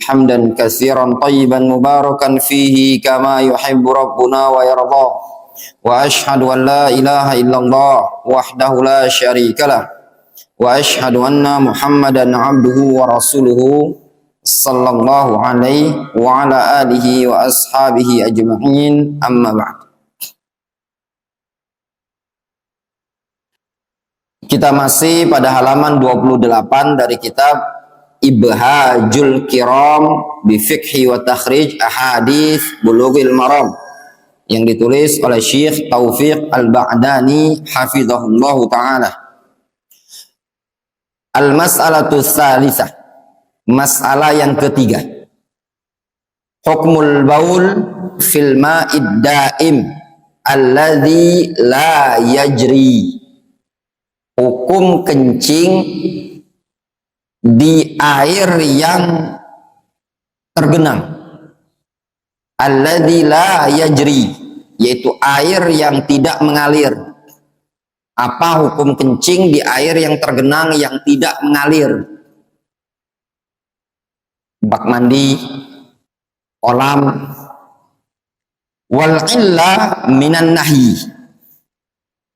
حمدا كثيرا طيبا مباركا فيه كما يحب ربنا ويرضى وأشهد أن لا إله إلا الله وحده لا شريك له وأشهد أن محمدا عبده ورسوله صلى الله عليه وعلى آله وأصحابه أجمعين أما بعد. Kita masih pada halaman 28 dari kitab Ibhajul Kiram bi Fiqhi wa Takhrij Ahadits Bulughil Maram yang ditulis oleh Syekh Taufiq Al-Ba'dani hafizahullah taala. Al-mas'alatu tsalisah, masalah yang ketiga. Hukmul baul fil ma'id daim alladzi la yajri. Hukum kencing di air yang tergenang. Alladzi la yajri, yaitu air yang tidak mengalir. Apa hukum kencing di air yang tergenang yang tidak mengalir? Bak mandi, kolam. Wal illah minan nahi.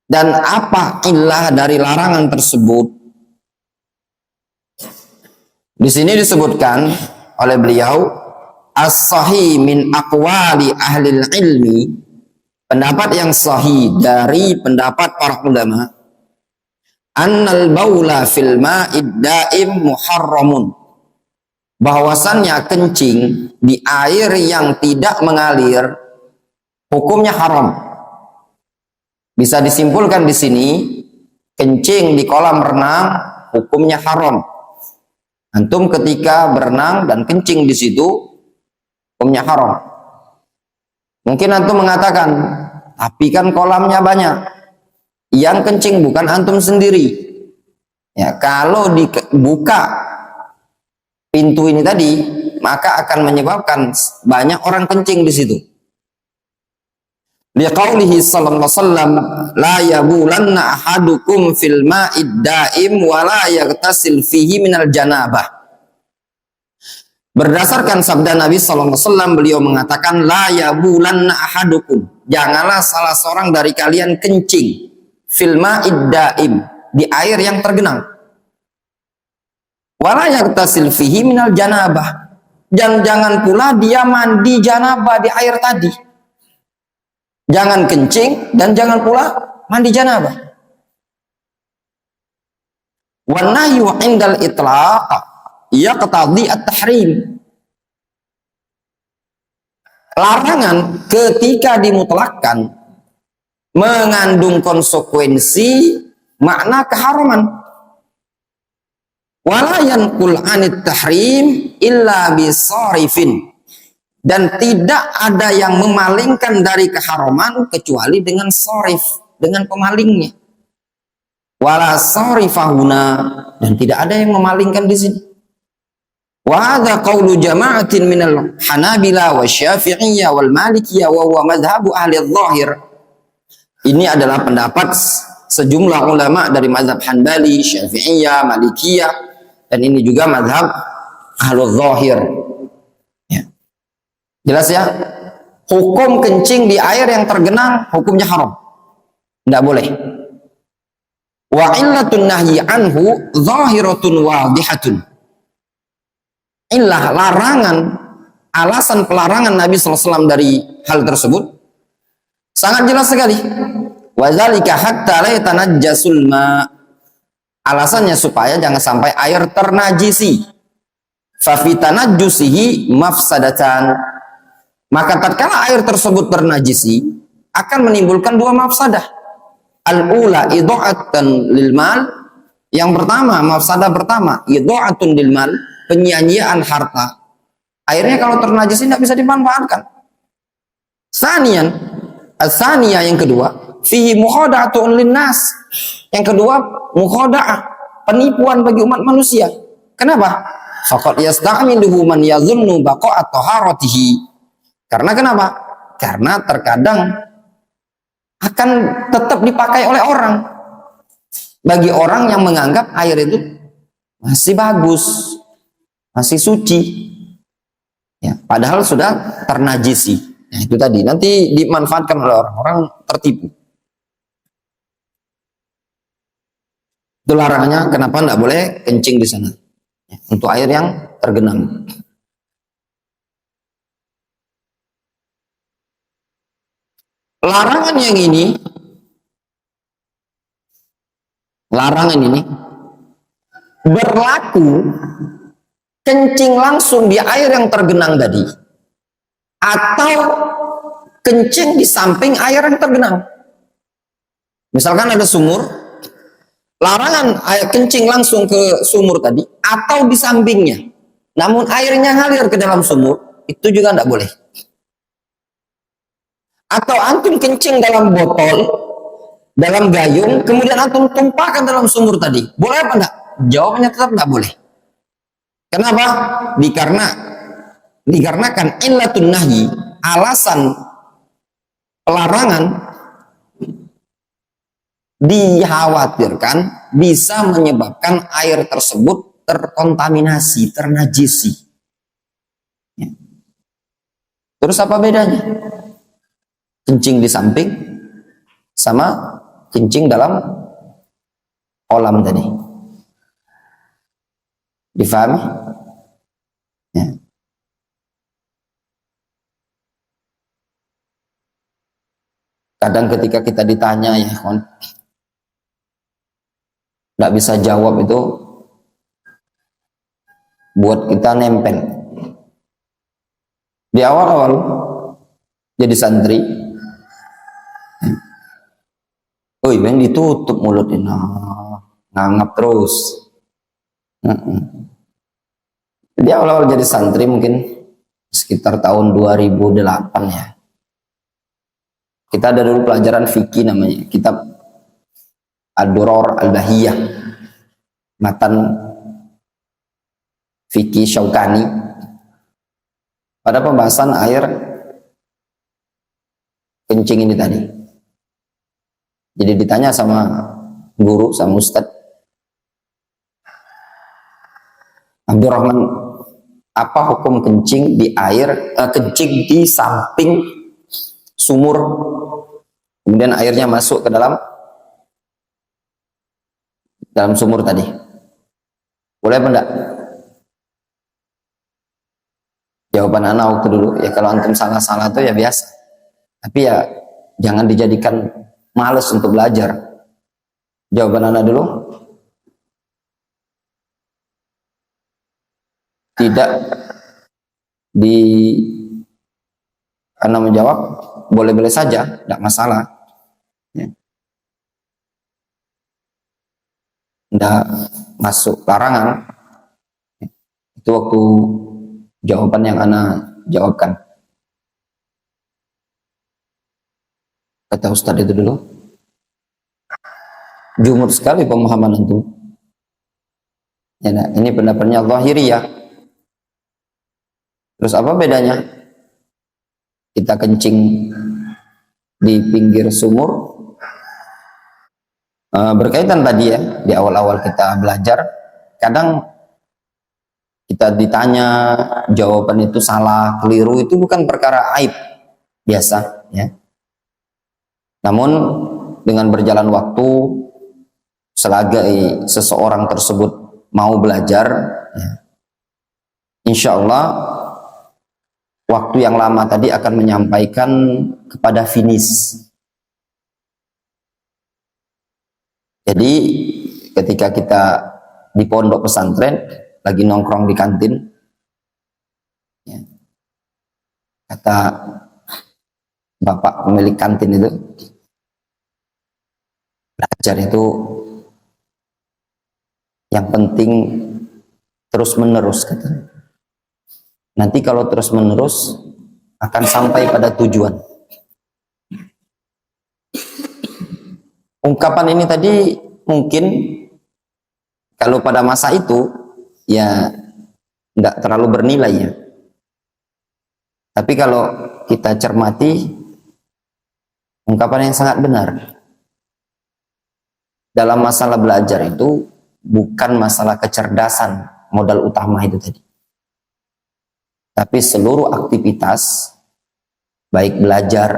Dan apa illah dari larangan tersebut? Di sini disebutkan oleh beliau, as-sahih min aqwali ahli ilmi, pendapat yang sahih dari pendapat para ulama, annal baula fil ma'id daim muharramun, bahwasannya kencing di air yang tidak mengalir hukumnya haram. Bisa disimpulkan di sini, kencing di kolam renang hukumnya haram. Antum ketika berenang dan kencing di situ hukumnya haram. Mungkin antum mengatakan, tapi kan kolamnya banyak. Yang kencing bukan antum sendiri. Ya, kalau dibuka pintu ini tadi, maka akan menyebabkan banyak orang kencing di situ. Liqaulihi sallallahu alaihi wasallam, la yabulanna ahadukum fil ma'id daim wa la yaghtasil fihi minal janabah. Berdasarkan sabda Nabi sallallahu alaihi wasallam, beliau mengatakan, la yabulanna ahadukum, janganlah salah seorang dari kalian kencing fil ma'id daim, di air yang tergenang. Wa la yaghtasil fihi minal janabah, dan jangan pula dia mandi janabah di air tadi. Jangan kencing dan jangan pula mandi janabah. Wan nahyu 'indal itlaq yaqtadi at-tahrim. Larangan ketika dimutlakkan mengandung konsekuensi makna keharaman. Wala yanqul 'anit tahrim illa bisarifin. Dan tidak ada yang memalingkan dari keharaman kecuali dengan sorif, dengan pemalingnya. Wala sorifahuna, dan tidak ada yang memalingkan di sini. Wa hadza qaulu jama'atin minal Hanabila wa Syafi'iyyah wal Malikiyah wa huwa madhhabu ahli adh-dhahir. Ini adalah pendapat sejumlah ulama dari mazhab Hanbali, Syafi'iyah, Malikiyah, dan ini juga mazhab ahli adh-dhahir. Jelas ya? Hukum kencing di air yang tergenang hukumnya haram. Tidak boleh. Wa illatun nahyi anhu zahiratun wadihatun. Illah, larangan, alasan pelarangan Nabi SAW dari hal tersebut sangat jelas sekali. Wa dzalika hatta la yatanajjasul ma. Alasannya supaya jangan sampai air ternajisi. Fa fi tanajjusihi mafsadatan. Maka tatkala air tersebut ternajisi akan menimbulkan dua mafsadah. Al-ula idha'atan lil mal. Yang pertama, mafsadah pertama, idha'atun lil mal, penyanyian harta. Airnya kalau ternajisi tidak bisa dimanfaatkan. Sanian, as-saniyah yang kedua, fihi mukhada'atun lin nas. Yang kedua, mukhada'ah, penipuan bagi umat manusia. Kenapa? Faqad yasta'miluhu man yadhunnu baqa'a taharatihi. Karena kenapa? Karena terkadang akan tetap dipakai oleh orang. Bagi orang yang menganggap air itu masih bagus, masih suci. Ya, padahal sudah ternajisi. Nah, itu tadi nanti dimanfaatkan oleh orang-orang tertipu. Itu larangannya, kenapa tidak boleh kencing di sana ya, untuk air yang tergenang. Larangan yang ini, larangan ini berlaku kencing langsung di air yang tergenang tadi, atau kencing di samping air yang tergenang. Misalkan ada sumur, larangan air kencing langsung ke sumur tadi, atau di sampingnya. Namun airnya ngalir ke dalam sumur, itu juga tidak boleh. Atau antum kencing dalam botol, dalam gayung, kemudian antum tumpahkan dalam sumur tadi. Boleh apa enggak? Jawabannya tetap enggak boleh. Kenapa? Dikarenakan illatun nahyi, alasan pelarangan dikhawatirkan bisa menyebabkan air tersebut terkontaminasi, ternajisi. Ya. Terus apa bedanya? Kencing di samping sama kencing dalam kolam tadi. Difahami? Ya. Kadang ketika kita ditanya ya, nggak bisa jawab itu buat kita nempel. Di awal-awal jadi santri, yang ditutup mulut ini, ngangap terus. Di awal-awal jadi santri mungkin sekitar tahun 2008 ya. Kita ada dulu pelajaran fikih namanya, kitab Ad-Durar Al-Bahiyah, matan fikih Syaukani, pada pembahasan air kencing ini tadi. Jadi ditanya sama guru, sama ustadz, Abdurrahman, apa hukum kencing di air, kencing di samping sumur, kemudian airnya masuk ke dalam sumur tadi, boleh apa enggak? Jawaban anak waktu dulu, ya kalau antum salah-salah itu ya biasa, tapi ya jangan dijadikan males untuk belajar. Jawaban anak dulu, tidak di karena menjawab boleh-boleh saja, tidak masalah ya. Tidak masuk larangan. Itu waktu jawaban yang anak jawabkan. Kata Ustadz itu dulu, jumhur sekali pemahaman itu ya, nah, ini pendapatnya Zahiriyah. Terus apa bedanya kita kencing di pinggir sumur? Berkaitan tadi ya, di awal-awal kita belajar, kadang kita ditanya jawaban itu salah, keliru, itu bukan perkara aib biasa ya. Namun dengan berjalan waktu, selagi seseorang tersebut mau belajar ya, insya Allah waktu yang lama tadi akan menyampaikan kepada finish. Jadi ketika kita di pondok pesantren lagi nongkrong di kantin ya, kata bapak pemilik kantin itu, belajar itu yang penting terus menerus katanya. Nanti kalau terus menerus akan sampai pada tujuan. Ungkapan ini tadi mungkin kalau pada masa itu ya tidak terlalu bernilai ya. Tapi kalau kita cermati, ungkapan yang sangat benar. Dalam masalah belajar itu bukan masalah kecerdasan modal utama itu tadi. Tapi seluruh aktivitas, baik belajar,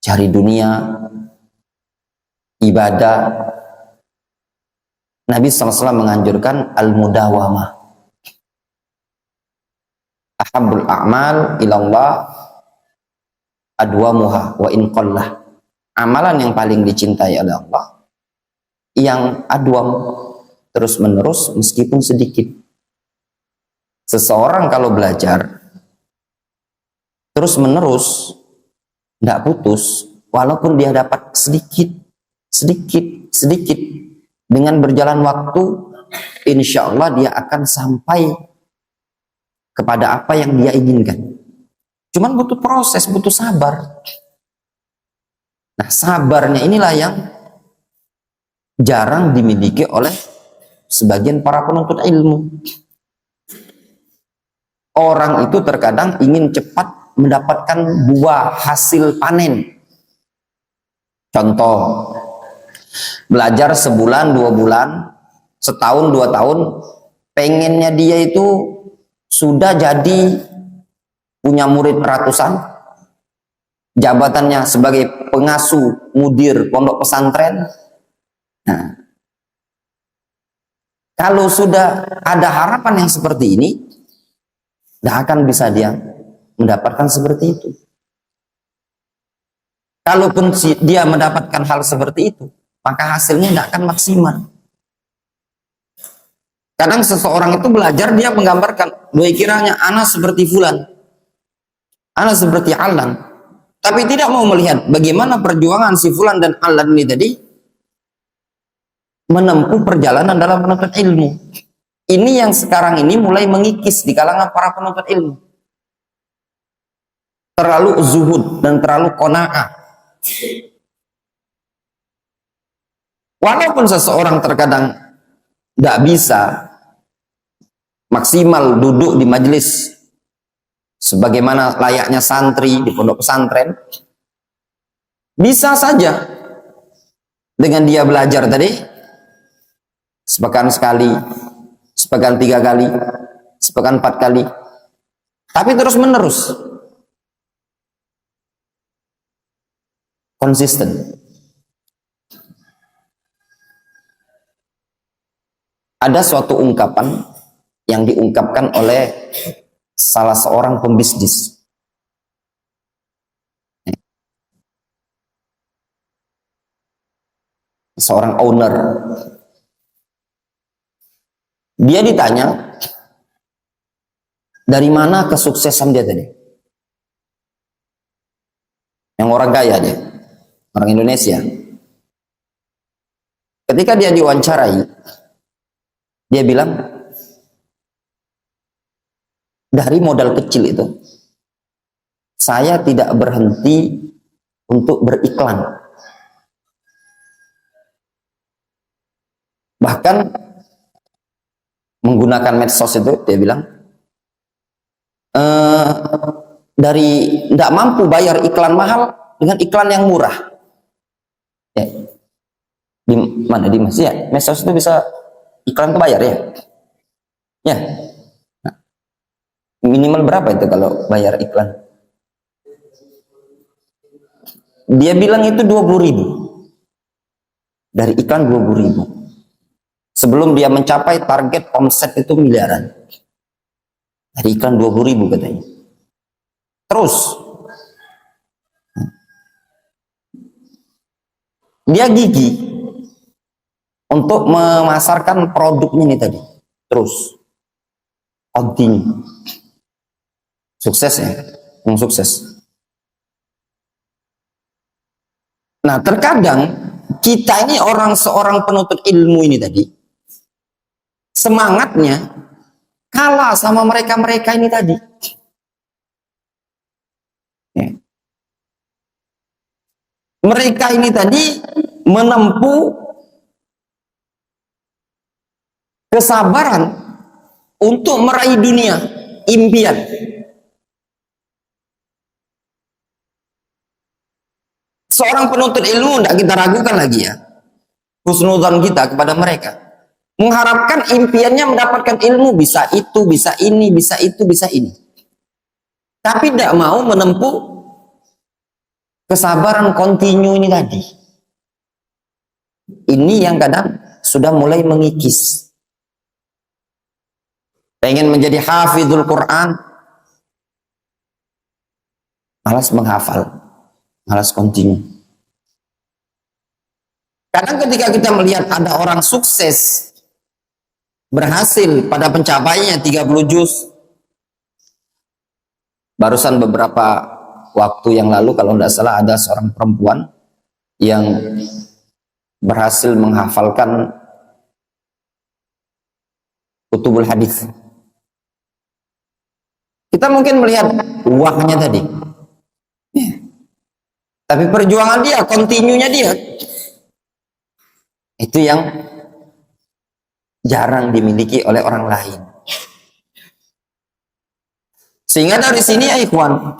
cari dunia, ibadah, Nabi SAW menganjurkan al-mudawamah. Ahabbul a'mal ilallah adwamuha wa in qallah. Amalan yang paling dicintai oleh Allah yang adwam, terus menerus meskipun sedikit. Seseorang kalau belajar terus menerus, tidak putus, walaupun dia dapat sedikit, dengan berjalan waktu, insya Allah dia akan sampai kepada apa yang dia inginkan. Cuman butuh proses, butuh sabar. Nah, sabarnya inilah yang jarang dimiliki oleh sebagian para penuntut ilmu. Orang itu terkadang ingin cepat mendapatkan buah hasil panen. Contoh, belajar sebulan, 2 bulan, setahun, 2 tahun, pengennya dia itu sudah jadi punya murid ratusan, jabatannya sebagai pengasuh mudir pondok pesantren. Nah, kalau sudah ada harapan yang seperti ini, tidak akan bisa dia mendapatkan seperti itu. Kalaupun dia mendapatkan hal seperti itu, maka hasilnya tidak akan maksimal. Kadang seseorang itu belajar, dia menggambarkan, doi kiranya ana seperti fulan, ana seperti alan, tapi tidak mau melihat bagaimana perjuangan si fulan dan alan ini tadi menempuh perjalanan dalam menuntut ilmu. Ini yang sekarang ini mulai mengikis di kalangan para penuntut ilmu. Terlalu zuhud dan terlalu qanaah. Walaupun seseorang terkadang tidak bisa maksimal duduk di majelis sebagaimana layaknya santri di pondok pesantren, bisa saja dengan dia belajar tadi sepekan sekali, sepekan 3 kali, sepekan 4 kali, tapi terus menerus konsisten. Ada suatu ungkapan yang diungkapkan oleh salah seorang pembisnis. Seorang owner. Dia ditanya, dari mana kesuksesan dia tadi? Yang orang kaya dia, orang Indonesia. Ketika dia diwawancarai, dia bilang, dari modal kecil itu, saya tidak berhenti untuk beriklan. Bahkan menggunakan medsos itu, dia bilang, dari tidak mampu bayar iklan mahal dengan iklan yang murah. Ya. Di mana di Mas ya? Medsos itu bisa iklan kebayar ya? Ya. Nah, minimal berapa itu kalau bayar iklan? Dia bilang itu 20.000. Dari iklan 20.000. Sebelum dia mencapai target omset itu miliaran. Dari iklan 20.000 katanya. Terus dia gigih untuk memasarkan produknya ini tadi. Terus continue. Sukses ya, yang sukses. Nah, terkadang kita ini seorang penuntut ilmu ini tadi, semangatnya kalah sama mereka-mereka ini tadi. Ya. Mereka ini tadi menempuh kesabaran untuk meraih dunia, impian. Seorang penuntut ilmu, tidak kita ragukan lagi ya, husnudzon kita kepada mereka, mengharapkan impiannya mendapatkan ilmu, bisa itu, bisa ini, bisa itu, bisa ini. tapi tidak mau menempuh kesabaran kontinu ini tadi. Ini yang kadang sudah mulai mengikis. Pengen menjadi hafizul Quran, malas menghafal, malas kontinu. Kadang ketika kita melihat ada orang sukses, berhasil pada pencapaiannya 30 juz. Barusan beberapa waktu yang lalu kalau tidak salah ada seorang perempuan yang berhasil menghafalkan kutubul hadis. Kita mungkin melihat uangnya tadi, tapi perjuangan dia, kontinunya dia, itu yang jarang dimiliki oleh orang lain. Sehingga dari sini ya ikhwan,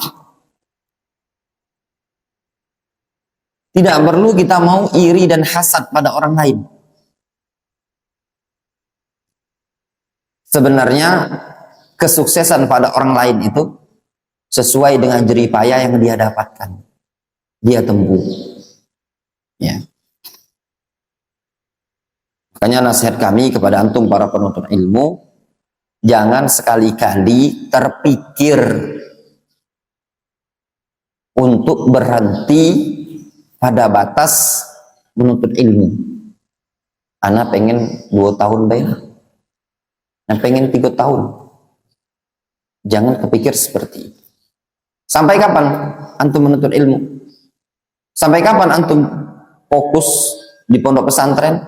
tidak perlu kita mau iri dan hasad pada orang lain. Sebenarnya kesuksesan pada orang lain itu sesuai dengan jerih payah yang dia dapatkan, dia tempuh. Ya. Makanya nasihat kami kepada antum para penuntut ilmu, jangan sekali-kali terpikir untuk berhenti pada batas menuntut ilmu. Anak pengen 2 tahun bayar, anak pengen 3 tahun. Jangan kepikir seperti itu. Sampai kapan antum menuntut ilmu? Sampai kapan antum fokus di pondok pesantren?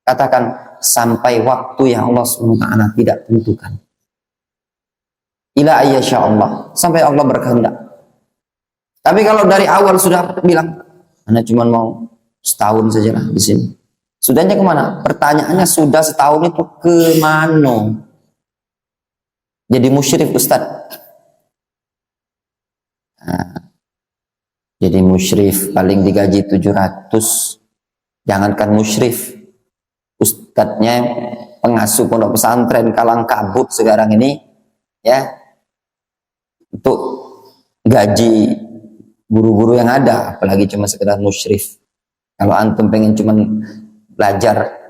Katakan sampai waktu yang Allah SWT tidak tentukan. Ila ayyasya Allah, sampai Allah berkehendak. Tapi kalau dari awal sudah bilang, anak cuma mau setahun saja lah di sini. Sudahnya kemana? Pertanyaannya sudah setahun itu kemana? Jadi musyrik Ustadz. Nah, jadi musyrif paling digaji 700. Jangankan musyrif, ustadznya pengasuh pondok pesantren kalang kabut sekarang ini ya, untuk gaji guru-guru yang ada, apalagi cuma sekedar musyrif. Kalau antum pengen cuma belajar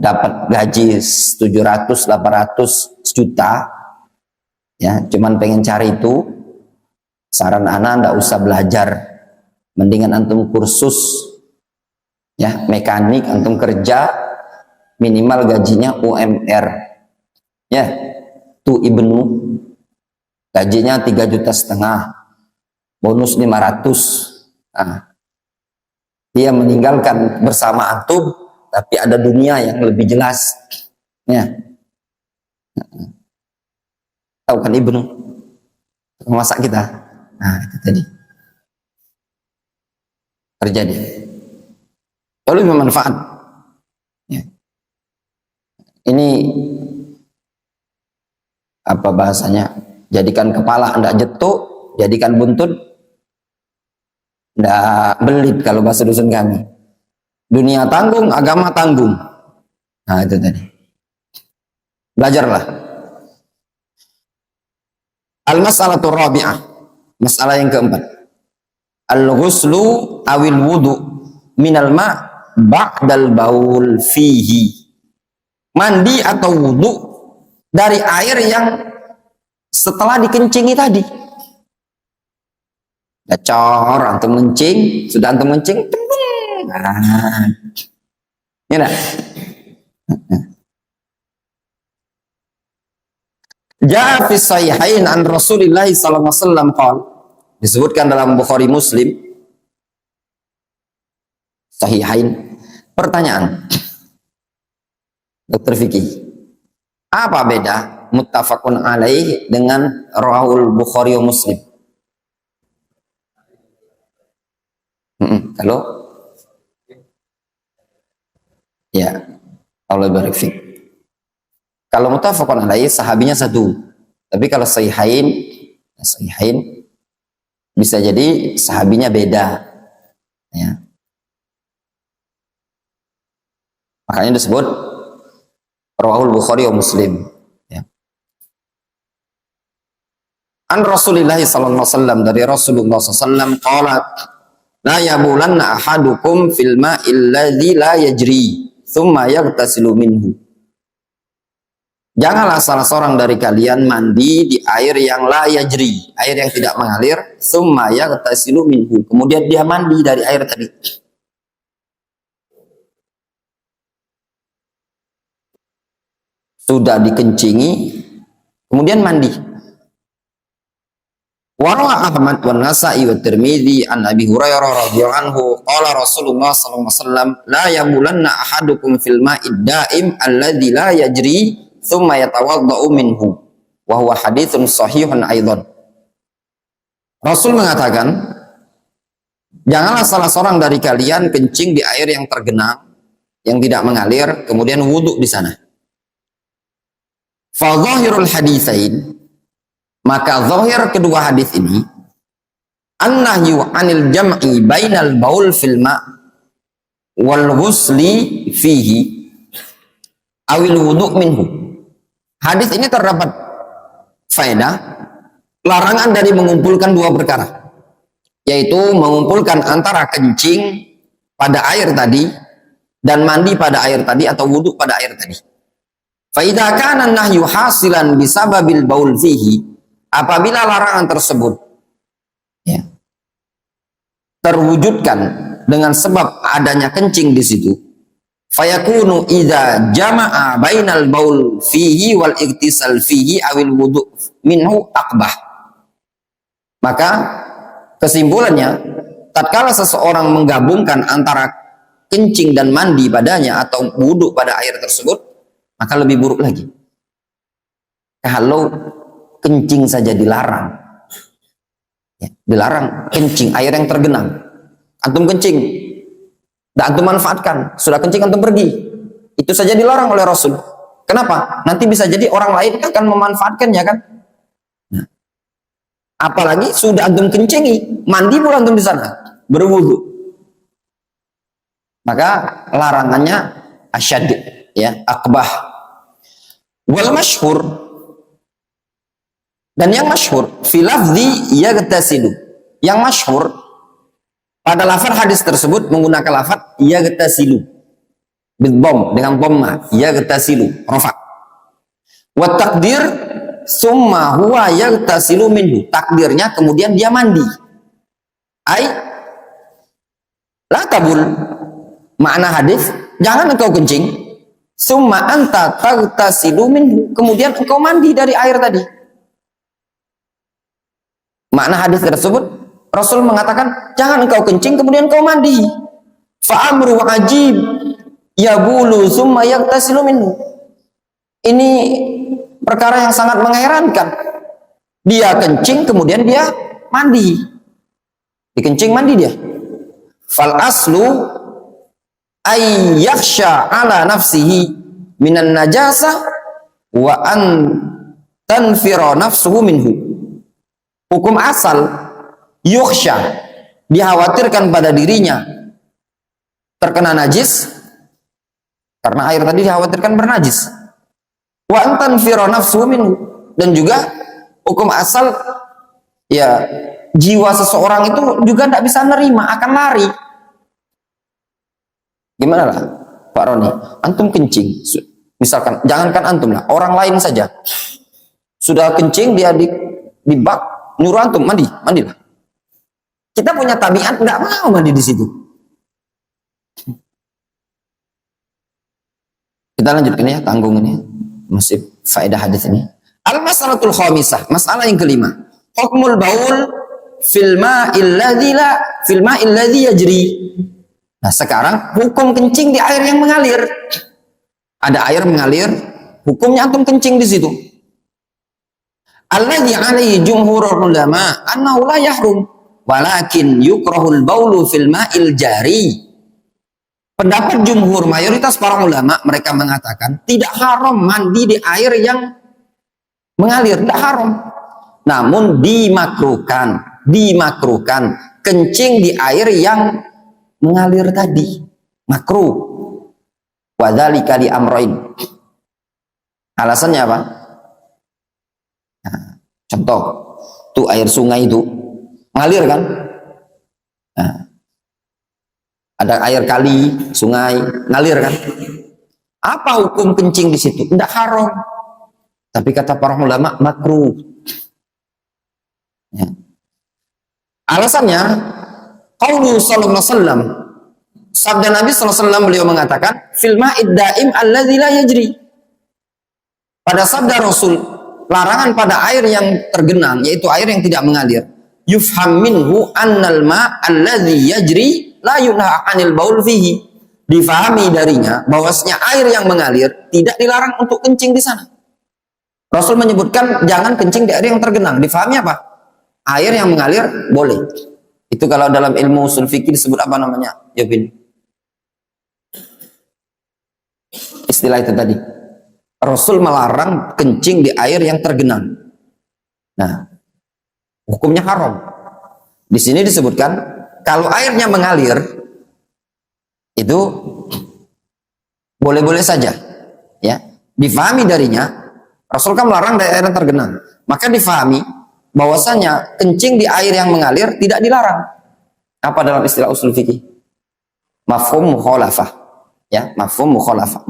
dapat gaji 700, 800 juta ya, cuman pengen cari itu, saran anak ndak usah belajar, mendingan antum kursus ya mekanik, antum kerja minimal gajinya UMR ya, tuh Ibnu gajinya 3,5 juta, bonus 500. Nah, dia meninggalkan bersama antum, tapi ada dunia yang lebih jelas ya. Tahu kan Ibnu masak kita? Nah itu tadi kerja dia, lalu bermanfaat ya. Ini apa bahasanya, jadikan kepala anda jetuk, jadikan buntut ndak belit kalau bahasa dusun kami. Dunia tanggung, agama tanggung. Nah itu tadi, belajarlah. Al-mas'alatur rabi'ah, masalah yang keempat, al-ghuslu awil wudu minal ma' ba'dal baul fihi. Mandi atau wudu dari air yang setelah dikencingi tadi. Dacor, antum mencing, sudah antum mencing, nah, ya enggak? Ja'a fi sahihain an Rasulillah sallallahu alaihi wasallam qala, disebutkan dalam Bukhari Muslim sahihain. Pertanyaan Dr. Vicky, apa beda muttafaqun alaih dengan rawahul Bukhari Muslim? Kalau ya, Allah barik fik. Kalau muttafaqun alaih sahabinya satu, tapi kalau sahihain bisa jadi sahabinya beda ya. Makanya disebut rawahul Bukhari wa Muslim ya. An Rasulillah sallallahu alaihi wasallam, dari Rasulullah sallallahu alaihi wasallam, qala la yabulanna ahadukum fil ma'il ladzi la yajri thumma yaghtasilu minhu. Janganlah salah seorang dari kalian mandi di air yang la yajri, air yang tidak mengalir, thumma yaghtasilu minhu, kemudian dia mandi dari air tadi. Sudah dikencingi, kemudian mandi. Warawa Ahmad wa Nasa'i wa Tirmidzi an Abi Hurairah radhiyallahu anhu qala Rasulullah sallallahu alaihi wasallam la yabulanna ahadukum fil ma'id da'im alladzi la yajri thumma yatawaddau minhu wa huwa haditsun sahihun aidan. Rasul mengatakan, janganlah salah seorang dari kalian kencing di air yang tergenang, yang tidak mengalir, kemudian wudhu di sana. Fa dhahirul haditsain, maka zahir kedua hadis ini, annahyu anil jam'i bainal baul fil ma' wal ghusli fihi awil wudu' minhu. Hadis ini terdapat faedah larangan dari mengumpulkan dua perkara, yaitu mengumpulkan antara kencing pada air tadi dan mandi pada air tadi atau wudu pada air tadi. Fa idza kana nahyu hasilan bisababil baul fihi, apabila larangan tersebut ya, terwujudkan dengan sebab adanya kencing di situ, fayakunu idza jama'a bainal baul fihi wal iktisal fihi awil wudu minhu aqbah. Maka kesimpulannya, tatkala seseorang menggabungkan antara kencing dan mandi padanya atau wudu pada air tersebut, maka lebih buruk lagi. Kalau kencing saja dilarang, ya, dilarang kencing air yang tergenang, antum kencing dan antum manfaatkan, sudah kencing antum pergi, itu saja dilarang oleh Rasul. Kenapa? Nanti bisa jadi orang lain akan memanfaatkannya kan. Nah, apalagi sudah antum kencingi, mandi pula antum di sana berwudu, maka larangannya asyad, ya, akbah. Wal masyhur, dan yang masyhur fi lafzi yaghtasilu, yang masyhur pada lafaz hadis tersebut menggunakan lafaz yaghtasilu bidham, dengan dhamma, yaghtasilu rafa. Wa takdir summa huwa yaghtasilu minhu, takdirnya kemudian dia mandi. Ai la tabul, makna hadis, jangan engkau kencing, summa anta taghtasilu minhu, kemudian engkau mandi dari air tadi. Makna hadis tersebut, Rasul mengatakan, jangan engkau kencing kemudian engkau mandi. Fa'amru ajib yabulu summa yaghtasilu minhu. Ini perkara yang sangat mengherankan. Dia kencing kemudian dia mandi. Dikencing mandi dia. Fal aslu ay yakhsha ala nafsihi minan najasa wa an tanfira nafsuhu minhu. Hukum asal yukhsha, dikhawatirkan pada dirinya terkena najis, karena air tadi dikhawatirkan bernajis. Wa antan fira nafsuhu minhu, dan juga hukum asal ya, jiwa seseorang itu juga tidak bisa nerima, akan lari. Gimana lah Pak Roni, antum kencing, misalkan jangankan antum lah, orang lain saja sudah kencing, dia di bak, nyuruh antum mandilah. Kita punya tabiat nggak mau mandi di situ. Kita lanjutkan ya, tanggung ini masih faedah hadis ini. Al-mas'alatul khamisah, masalah yang kelima. Hukmul baul fil ma'il ladzi yajri. Nah, sekarang hukum kencing di air yang mengalir. Ada air mengalir, hukumnya antum kencing di situ. Alladzi alaihi jumhurul ulama annahu la yahrum walakin yukrahul baulu fil ma'il jari. Pendapat jumhur, mayoritas para ulama, mereka mengatakan tidak haram mandi di air yang mengalir, tidak haram. Namun dimakruhkan kencing di air yang mengalir tadi, makruh. Wadzalika li amrain. Alasannya apa? Nah, contoh, Waktu air sungai itu ngalir kan? Nah, ada air kali, sungai, ngalir kan? Apa hukum kencing di situ? Tidak haram. Tapi kata para ulama makruh. Ya. Alasannya, qaulu sallallahu alaihi wasallam, sabda Nabi sallallahu alaihi wasallam, beliau mengatakan, fil ma'id daim alladzi la yajri. Pada sabda Rasul, larangan pada air yang tergenang, yaitu air yang tidak mengalir. Yufham minhu annal ma' alladzi yajri la yunha 'anil baul fihi. Difahami darinya bahwasanya air yang mengalir tidak dilarang untuk kencing di sana. Rasul menyebutkan jangan kencing di air yang tergenang. Difahami apa? Air yang mengalir boleh. Itu kalau dalam ilmu usul fikih disebut apa namanya? Ya bin. Istilah itu tadi. Rasul melarang kencing di air yang tergenang. Nah, hukumnya haram. Di sini disebutkan kalau airnya mengalir itu boleh-boleh saja, ya. Difahami darinya, Rasul kan melarang dari air yang tergenang. Maka difahami bahwasanya kencing di air yang mengalir tidak dilarang. Apa dalam istilah usul fikih? Mafhum mukhalafah, ya, mafhum mukhalafah.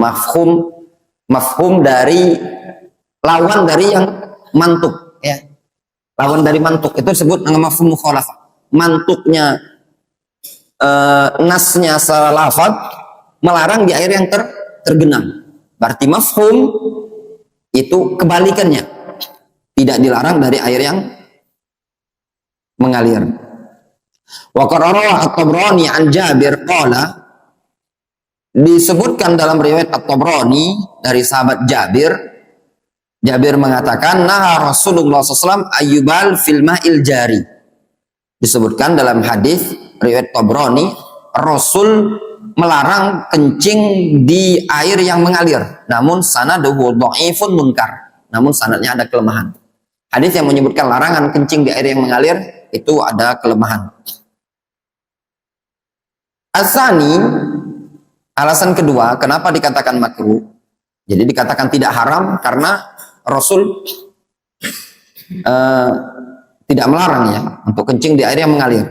Mafhum dari lawan dari yang mantuk, ya. Lawan dari mantuk itu disebut dengan mafhum mukhalafah. Mantuknya nasnya secara lafaz melarang di air yang tergenang. Berarti mafhum itu kebalikannya, tidak dilarang dari air yang mengalir. Wa qarara at-Tabrani an Jabir qala, disebutkan dalam riwayat at-Tabrani dari sahabat Jabir. Jabir mengatakan, nah Rasulullah SAW ayyubal fil ma'il jari. Disebutkan dalam hadis riwayat Tabrani, Rasul melarang kencing di air yang mengalir. Namun sanaduhu dhaifun munkar. Namun sanadnya ada kelemahan. Hadis yang menyebutkan larangan kencing di air yang mengalir itu ada kelemahan. Asani, alasan kedua, kenapa dikatakan makruh? Jadi dikatakan tidak haram karena Rasul tidak melarang ya untuk kencing di air yang mengalir.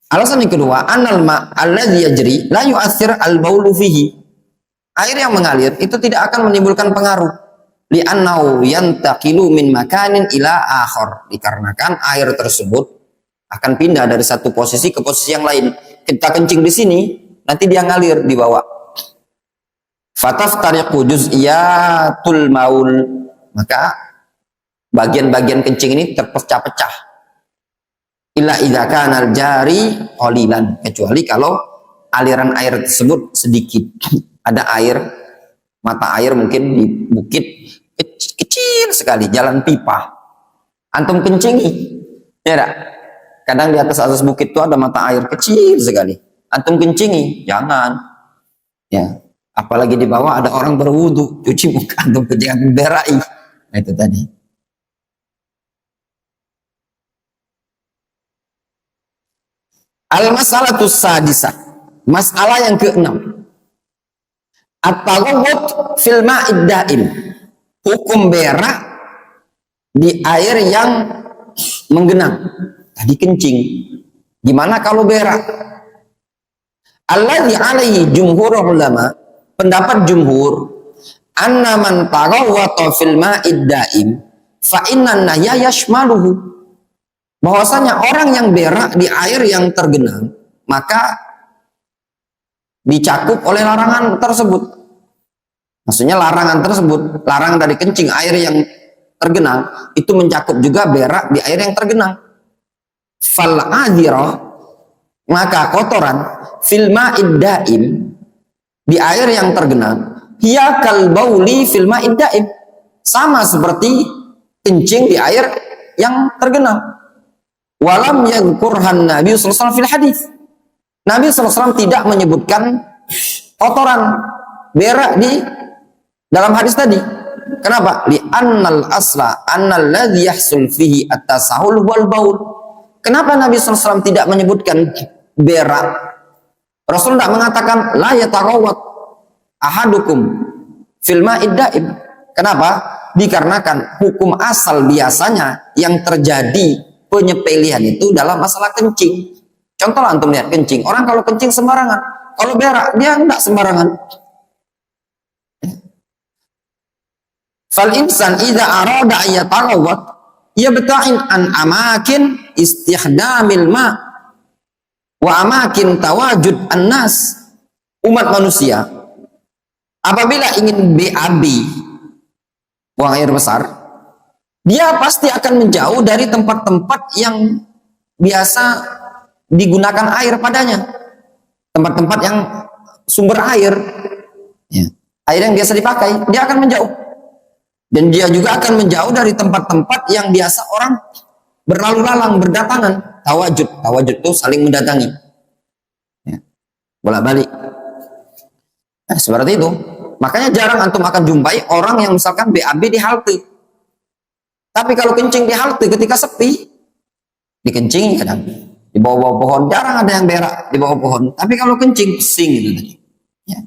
Alasan yang kedua, annal ma' alladzi yajri la yu'athir al-baulu fihi. Air yang mengalir itu tidak akan menimbulkan pengaruh. Li'annahu yantaqilu min makanin ila akhar. Dikarenakan air tersebut akan pindah dari satu posisi ke posisi yang lain. Kita kencing di sini, nanti dia ngalir di bawah. Fataftariqu juz'iyatul maul. Maka bagian-bagian kencing ini terpecah-pecah. Illa idza kana al-jari qalilan, kecuali kalau aliran air tersebut sedikit. Ada air, mata air mungkin di bukit kecil sekali, jalan pipa. Antum kencingi, ya enggak? Kadang di atas bukit itu ada mata air kecil sekali. Antum kencingi, jangan. Ya, apalagi di bawah ada orang berwudu, cuci muka, antum jangan berai. Nah, itu tadi. Al-mas'alatus sadisah. Masalah yang ke-6. At-taghawwud fil ma'id daim. Hukum berak di air yang menggenang. Tadi kencing. Gimana kalau berak? Alladzi alaihi jumhur ulama, pendapat jumhur, anna man taghawwata fil ma'id daim fa inna nahya yashmaluhu. Bahwasanya orang yang berak di air yang tergenang maka dicakup oleh larangan tersebut. Maksudnya larangan tersebut, larangan dari kencing air yang tergenang itu mencakup juga berak di air yang tergenang. Fal adhirah, maka kotoran fil ma'id daim di air yang tergenang, hiya kal bauli fil ma'id daim, sama seperti kencing di air yang tergenang. Walam yadhkurhan Nabi sallallahu alaihi wasallam fil hadis. Nabi sallallahu alaihi wasallam tidak menyebutkan kotoran berak di dalam hadis tadi. Kenapa? Li annal asla annal ladzi yahsul fihi at-tasahul wal baul. Kenapa Nabi sallallahu alaihi wasallam tidak menyebutkan berak? Rasul tidak mengatakan la yataghawwat ahadukum fil ma'id daim. Kenapa? Dikarenakan hukum asal biasanya yang terjadi penyepelihan itu dalam masalah kencing. Contoh antum lihat kencing. Orang kalau kencing sembarangan, kalau berak dia enggak sembarangan. Fal insan idza arada ayatalawat yabta'in an amakin istihdamil ma wa amakin tawajud annas. Umat manusia apabila ingin BAB, buang air besar, dia pasti akan menjauh dari tempat-tempat yang biasa digunakan air padanya, tempat-tempat yang sumber air, ya, air yang biasa dipakai, dia akan menjauh. Dan dia juga akan menjauh dari tempat-tempat yang biasa orang berlalu lalang, berdatangan. Tawajud itu saling mendatangi, ya, bolak-balik. Nah, seperti itu. Makanya jarang antum akan jumpai orang yang misalkan BAB di halte. Tapi kalau kencing di halte ketika sepi, dikencingi kadang. Di bawah-bawah pohon, jarang ada yang berak di bawah pohon. Tapi kalau kencing, pesing itu tadi. Ya.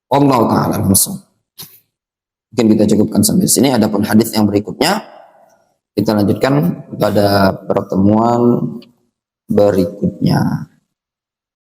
Allah Ta'ala langsung. Mungkin kita cukupkan sampai sini. Adapun hadis yang berikutnya, kita lanjutkan pada pertemuan berikutnya.